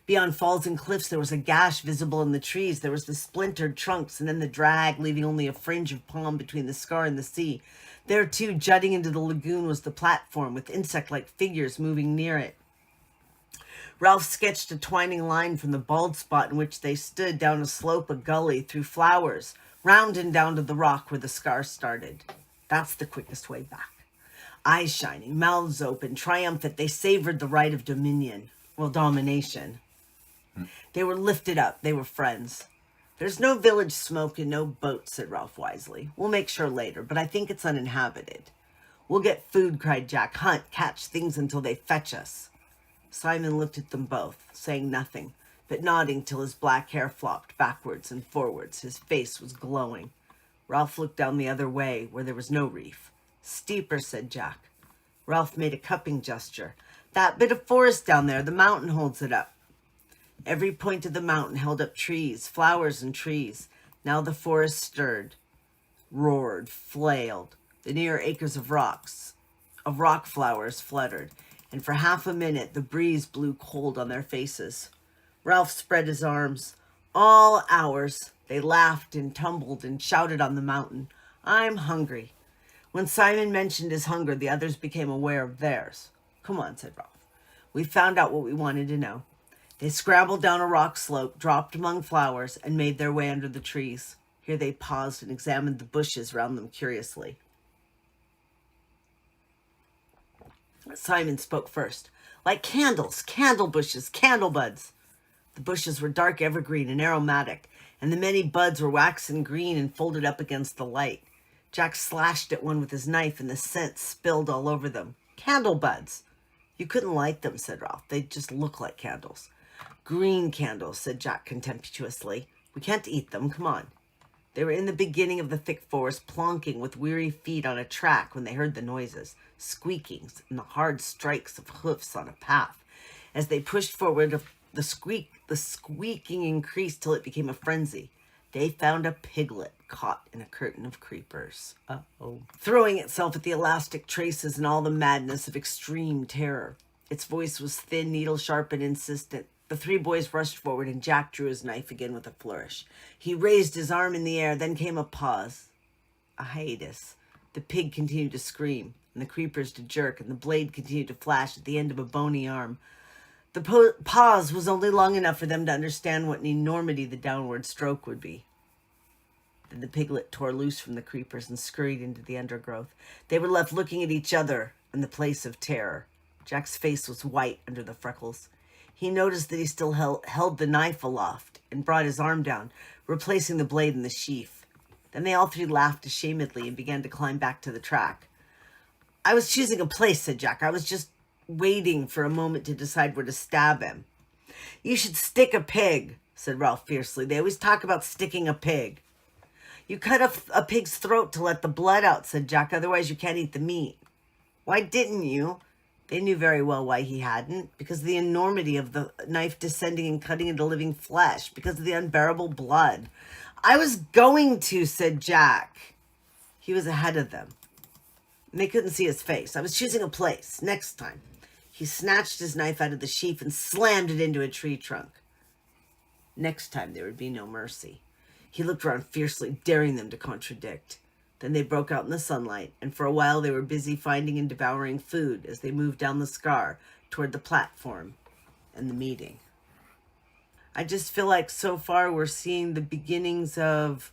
Beyond falls and cliffs, there was a gash visible in the trees. There was the splintered trunks, and then the drag, leaving only a fringe of palm between the scar and the sea. There, too, jutting into the lagoon, was the platform, with insect-like figures moving near it. Ralph sketched a twining line from the bald spot in which they stood down a slope, a gully, through flowers, round and down to the rock where the scar started. That's the quickest way back. Eyes shining, mouths open, triumphant, they savored the right of domination. They were lifted up. They were friends. There's no village smoke and no boat, said Ralph wisely. We'll make sure later, but I think it's uninhabited. We'll get food, cried Jack. Hunt, catch things until they fetch us. Simon looked at them both, saying nothing, but nodding till his black hair flopped backwards and forwards. His face was glowing. Ralph looked down the other way, where there was no reef. Steeper, said Jack. Ralph made a cupping gesture. That bit of forest down there, the mountain holds it up. Every point of the mountain held up trees, flowers and trees. Now the forest stirred, roared, flailed. The near acres of rock flowers fluttered, and for half a minute the breeze blew cold on their faces. Ralph spread his arms. All hours they laughed and tumbled and shouted on the mountain. I'm hungry. When Simon mentioned his hunger, the others became aware of theirs. Come on, said Ralph. We found out what we wanted to know. They scrambled down a rock slope, dropped among flowers, and made their way under the trees. Here they paused and examined the bushes round them curiously. Simon spoke first. Like candles, candle bushes, candle buds. The bushes were dark evergreen and aromatic, and the many buds were waxen green and folded up against the light. Jack slashed at one with his knife, and the scent spilled all over them. Candle buds. You couldn't light them, said Ralph. They just look like candles. Green candles, said Jack contemptuously. We can't eat them. Come on. They were in the beginning of the thick forest, plonking with weary feet on a track when they heard the noises, squeakings, and the hard strikes of hoofs on a path. As they pushed forward, the squeaking increased till it became a frenzy. They found a piglet caught in a curtain of creepers. Throwing itself at the elastic traces in all the madness of extreme terror. Its voice was thin, needle-sharp, and insistent. The three boys rushed forward, and Jack drew his knife again with a flourish. He raised his arm in the air, then came a pause. A hiatus. The pig continued to scream, and the creepers to jerk, and the blade continued to flash at the end of a bony arm. The pause was only long enough for them to understand what an enormity the downward stroke would be. Then the piglet tore loose from the creepers and scurried into the undergrowth. They were left looking at each other in the place of terror. Jack's face was white under the freckles. He noticed that he still held the knife aloft and brought his arm down, replacing the blade in the sheath. Then they all three laughed ashamedly and began to climb back to the track. I was choosing a place, said Jack. I was just waiting for a moment to decide where to stab him. You should stick a pig, said Ralph fiercely. They always talk about sticking a pig. You cut a pig's throat to let the blood out, said Jack. Otherwise you can't eat the meat. Why didn't you? They knew very well why he hadn't, because of the enormity of the knife descending and cutting into living flesh, because of the unbearable blood. I was going to, said Jack. He was ahead of them. They couldn't see his face. I was choosing a place. Next time. He snatched his knife out of the sheath and slammed it into a tree trunk. Next time there would be no mercy. He looked around fiercely, daring them to contradict. Then they broke out in the sunlight, and for a while they were busy finding and devouring food as they moved down the scar toward the platform and the meeting. I just feel like so far we're seeing the beginnings of...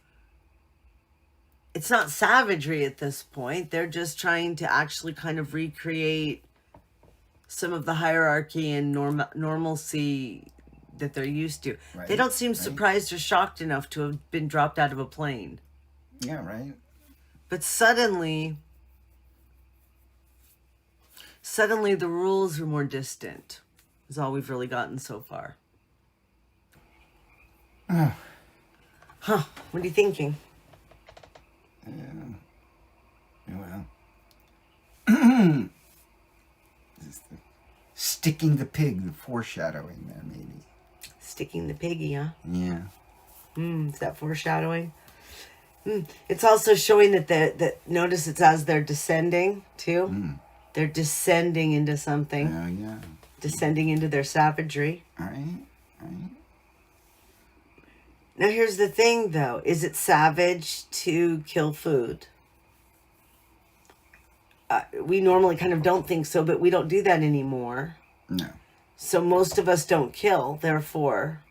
It's not savagery at this point. They're just trying to actually kind of recreate some of the hierarchy and normalcy that they're used to. Right, they don't seem surprised or shocked enough to have been dropped out of a plane. Yeah, right. But suddenly the rules are more distant, is all we've really gotten so far. What are you thinking? Well, sticking the pig, the foreshadowing there, maybe. Sticking the piggy, huh? Yeah. Is that foreshadowing? It's also showing that notice it's as they're descending, too. They're descending into something. Oh, yeah. Descending into their savagery. All right. Now, here's the thing, though. Is it savage to kill food? We normally kind of don't think so, but we don't do that anymore. No. So most of us don't kill, therefore.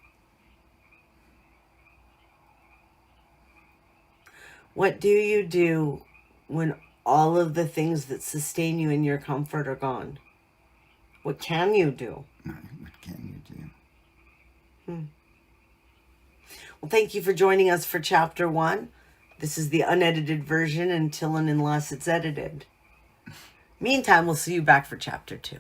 What do you do when all of the things that sustain you in your comfort are gone? What can you do? What can you do? Well, thank you for joining us for Chapter 1. This is the unedited version until and unless it's edited. Meantime, we'll see you back for Chapter 2.